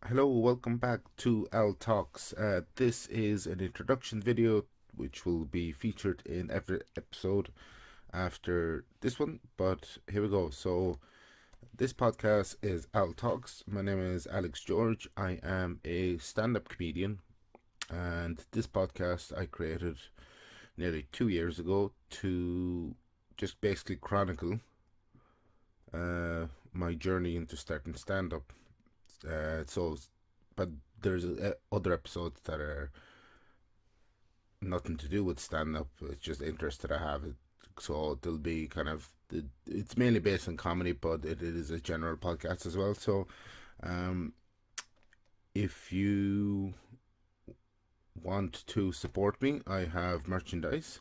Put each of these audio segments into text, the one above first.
Hello, welcome back to Al Talks. This is an introduction video which will be featured in every episode after this one. But here we go. So, this podcast is Al Talks. My name is Alex George. I am a stand up comedian, and this podcast I created nearly 2 years ago to just basically chronicle my journey into starting stand up. So, but there's other episodes that are nothing to do with stand up. It's just interest that I have. So there'll be it's mainly based on comedy, but it is a general podcast as well. So, um, if you want to support me, I have merchandise.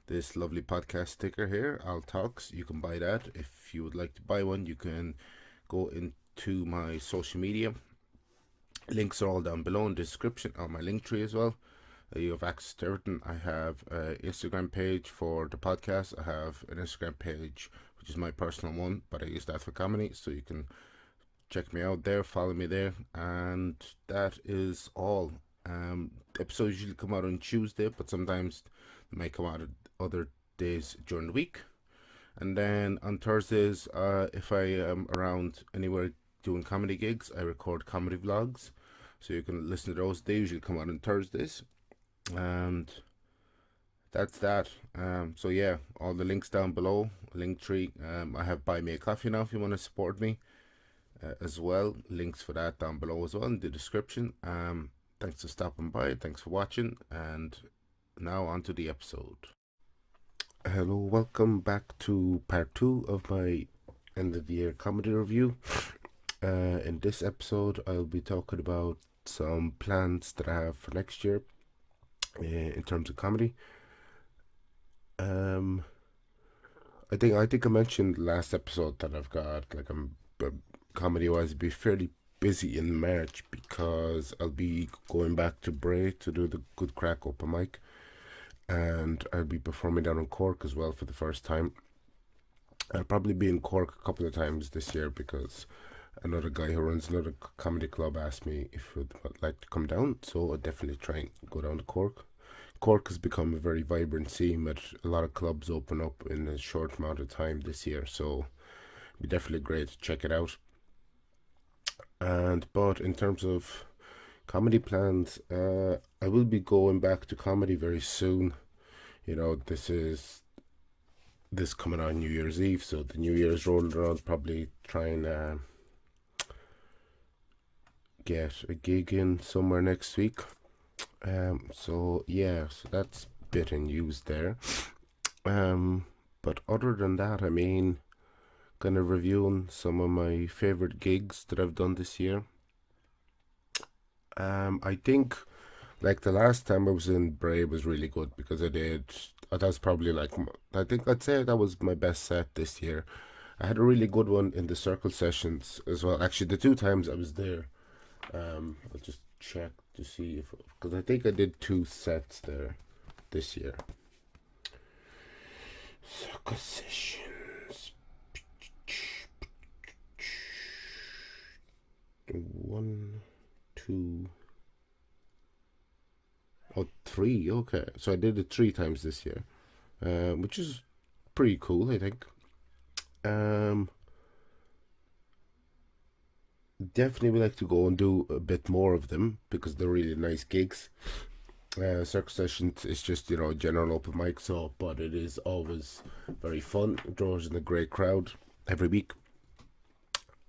This lovely podcast sticker here, Al Talks. You can buy that. If you would like to buy one, you can go into my social media. Links are all down below in the description on my link tree as well. You have access to everything. I have an Instagram page for the podcast. I have an Instagram page which is my personal one, but I use that for comedy, so you can check me out there, follow me there, and that is all. Episodes usually come out on Tuesday, but sometimes they might come out at other days during the week. And then on Thursdays, if I am around anywhere doing comedy gigs, I record comedy vlogs, so you can listen to those. They usually come out on Thursdays, and that's that. So yeah, all the links down below, link tree. I have buy me a coffee now if you want to support me as well. Links for that down below as well in the description. Thanks for stopping by. Thanks for watching, and now on to the episode. Hello, welcome back to part 2 of my end of the year comedy review. In this episode, I'll be talking about some plans that I have for next year in terms of comedy. I think I mentioned last episode that I've got comedy wise be fairly busy in March because I'll be going back to Bray to do the Good Crack open mic, and I'll be performing down in Cork as well for the first time. I'll probably be in Cork a couple of times this year because another guy who runs another comedy club asked me if I'd like to come down, so I'll definitely try and go down to Cork. Cork has become a very vibrant scene, but a lot of clubs open up in a short amount of time this year, so it'd be definitely great to check it out. But in terms of comedy plans, I will be going back to comedy very soon. This coming on New Year's Eve, so the New Year's rolling around, probably try and get a gig in somewhere next week. So yeah, so that's a bit in news there. But other than that, I mean, kind of reviewing some of my favorite gigs that I've done this year. I think like the last time I was in Bray was really good because I did. That's probably I think I'd say that was my best set this year. I had a really good one in the circle sessions as well. Actually, the two times I was there, I'll just check to see if, because I think I did two sets there this year. Circle sessions. One, two, oh, three. Okay, so I did it three times this year, which is pretty cool, I think. Um, Definitely would like to go and do a bit more of them because they're really nice gigs. Circus Sessions is just general open mic, so but it is always very fun. It draws in a great crowd every week,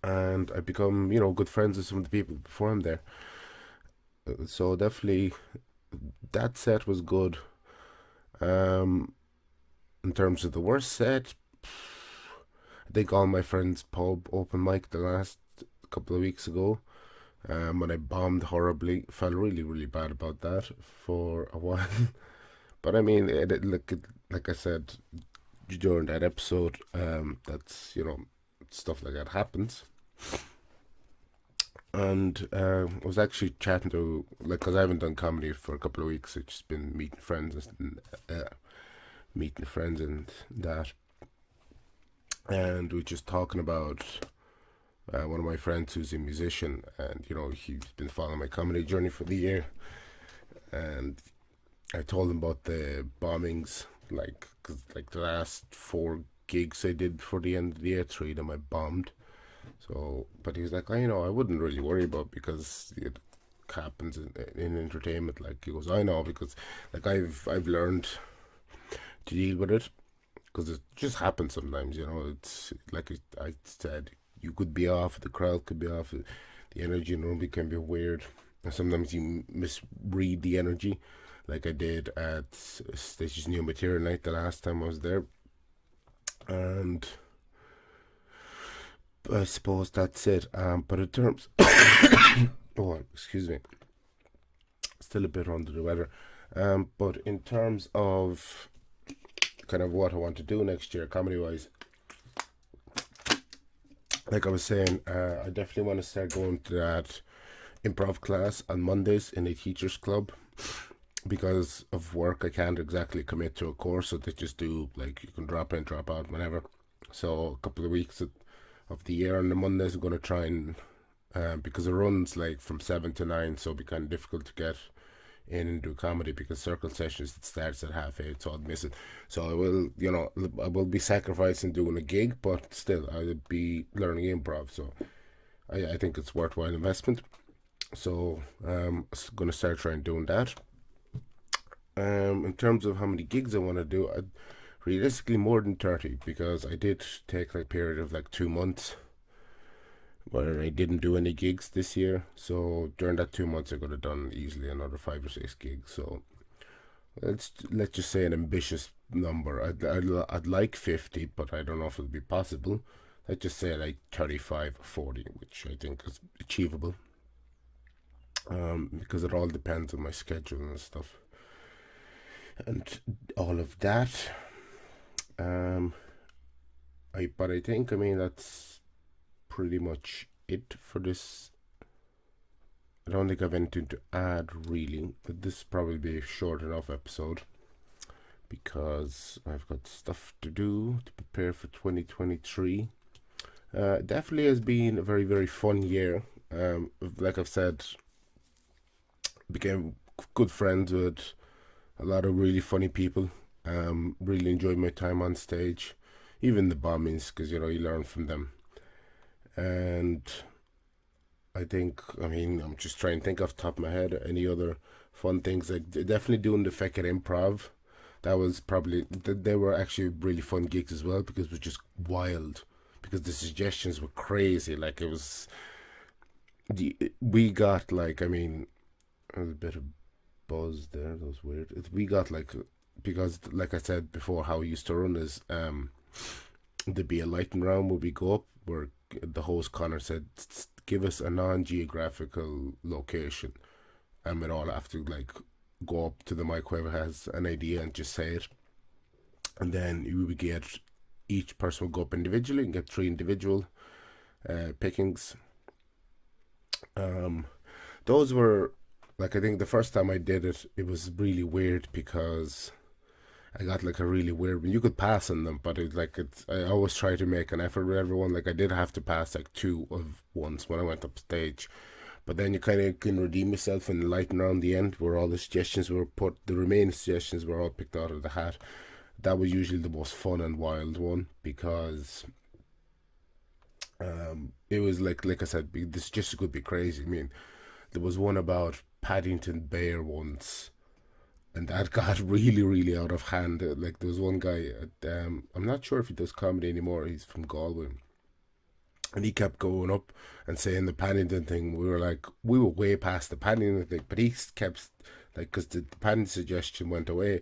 and I become good friends with some of the people before I'm there. So definitely that set was good. In terms of the worst set, I think all my friends pub open mic the last couple of weeks ago, when I bombed horribly. Felt really, really bad about that for a while. But I mean, like I said during that episode, that's stuff like that happens. And I was actually chatting to because I haven't done comedy for a couple of weeks. It's just been meeting friends and that, and we're just talking about one of my friends who's a musician, and he's been following my comedy journey for the year, and I told him about the bombings, like, cause like the last four gigs I did before the end of the year, three of them I bombed. So, but he was like, I wouldn't really worry about because it happens in entertainment. Like he goes, I know because like I've learned to deal with it because it just happens sometimes. It's like I said, you could be off, the crowd could be off, the energy in the room can be weird, and sometimes you misread the energy. Like I did at Stitch's New Material Night the last time I was there, and I suppose that's it. But in terms, oh, excuse me, still a bit under the weather. But in terms of kind of what I want to do next year, comedy wise, like I was saying, I definitely want to start going to that improv class on Mondays in a teachers club. Because of work, I can't exactly commit to a course, so they just do like you can drop in, drop out, whenever. So a couple of weeks of the year on the Mondays, I'm gonna try and because it runs like from 7 to 9, so it'll be kind of difficult to get in and do comedy because circle sessions it starts at 8:30, so I'd miss it. So I will be sacrificing doing a gig, but still I would be learning improv. So I think it's worthwhile investment. So I'm gonna start trying doing that. In terms of how many gigs I want to do, realistically more than 30 because I did take like a period of like 2 months where I didn't do any gigs this year. So during that 2 months, I could have done easily another 5 or 6 gigs. So let's just say an ambitious number. I'd like 50, but I don't know if it'll be possible. Let's just say like 35 or 40, which I think is achievable. Because it all depends on my schedule and stuff and all of that. Um, I think that's pretty much it for this. I don't think I've anything to add really. But this probably be a short enough episode because I've got stuff to do to prepare for 2023. Definitely has been a very very fun year. Like I've said, became good friends with a lot of really funny people. Really enjoyed my time on stage, even the bombings, because you learn from them. And I'm just trying to think off the top of my head any other fun things. Like definitely doing the Feckett Improv. That was probably they were actually really fun gigs as well because it was just wild. Because the suggestions were crazy. Like it was, we got like a bit of buzz there. That was weird. We got like because like I said before, how we used to run is there'd be a lightning round where we go up where the host Connor said, "Give us a non-geographical location," and we'd all have to like go up to the mic whoever has an idea and just say it, and then we would get each person would go up individually and get three individual pickings. Um, those were like I think the first time I did it, it was really weird because I got like a really weird one. You could pass on them, but I always try to make an effort with everyone. Like I did have to pass like two of once when I went up stage, but then you kind of can redeem yourself and lighten around the end where all the suggestions were put. The remaining suggestions were all picked out of the hat. That was usually the most fun and wild one because it was like I said, this just could be crazy. There was one about Paddington Bear once and that got really, really out of hand. Like there was one guy, I'm not sure if he does comedy anymore. He's from Galway, and he kept going up and saying the Paddington thing. We were way past the Paddington thing, but he kept like because the Paddington suggestion went away,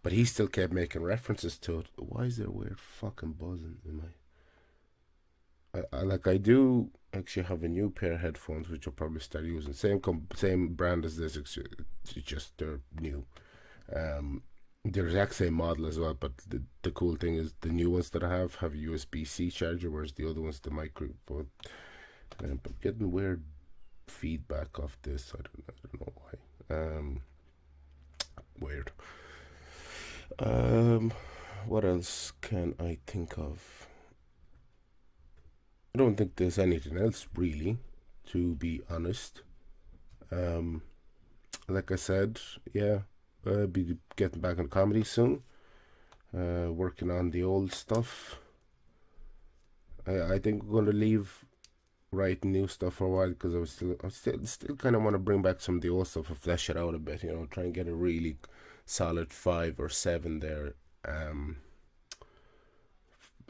but he still kept making references to it. Why is there a weird fucking buzzing in my? I do actually have a new pair of headphones which I'll probably start using. Same brand as this. It's just they're new. The exact same model as well, but the cool thing is the new ones that I have a USB-C charger, whereas the other ones the micro. But I'm getting weird feedback off this. I don't know why. Weird. Um, what else can I think of? I don't think there's anything else really, to be honest. Um, like I said, yeah, I'll be getting back on comedy soon. Working on the old stuff. I think we're gonna leave writing new stuff for a while because I still kind of want to bring back some of the old stuff and flesh it out a bit. Try and get a really solid 5 or 7 there. Um,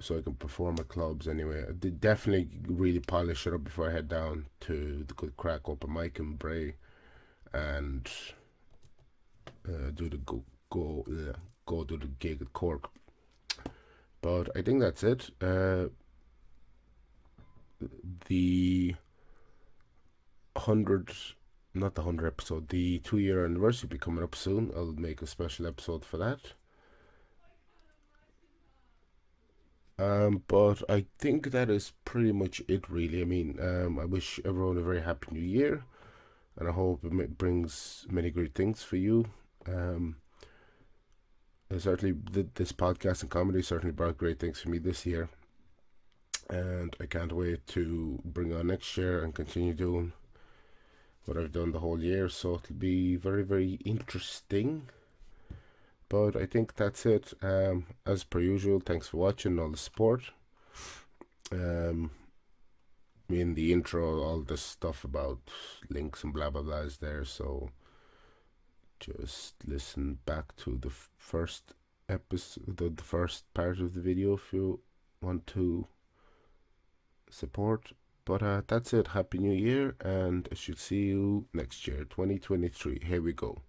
so I can perform at clubs anyway. I did definitely really polish it up before I head down to the good crack open mic in Bray and do the go do the gig at Cork. But I think that's it. The 100, not the 100 episode, the 2 year anniversary will be coming up soon. I'll make a special episode for that. But I think that is pretty much it, really. I mean, I wish everyone a very happy new year, and I hope it brings many great things for you. Um, certainly, this podcast and comedy certainly brought great things for me this year, and I can't wait to bring on next year and continue doing what I've done the whole year. So it'll be very, very interesting. But I think that's it. As per usual, thanks for watching, all the support. Um, in the intro, all this stuff about links and blah blah blah is there. So just listen back to the first episode, the first part of the video if you want to support. But that's it. Happy New Year, and I should see you next year, 2023. Here we go.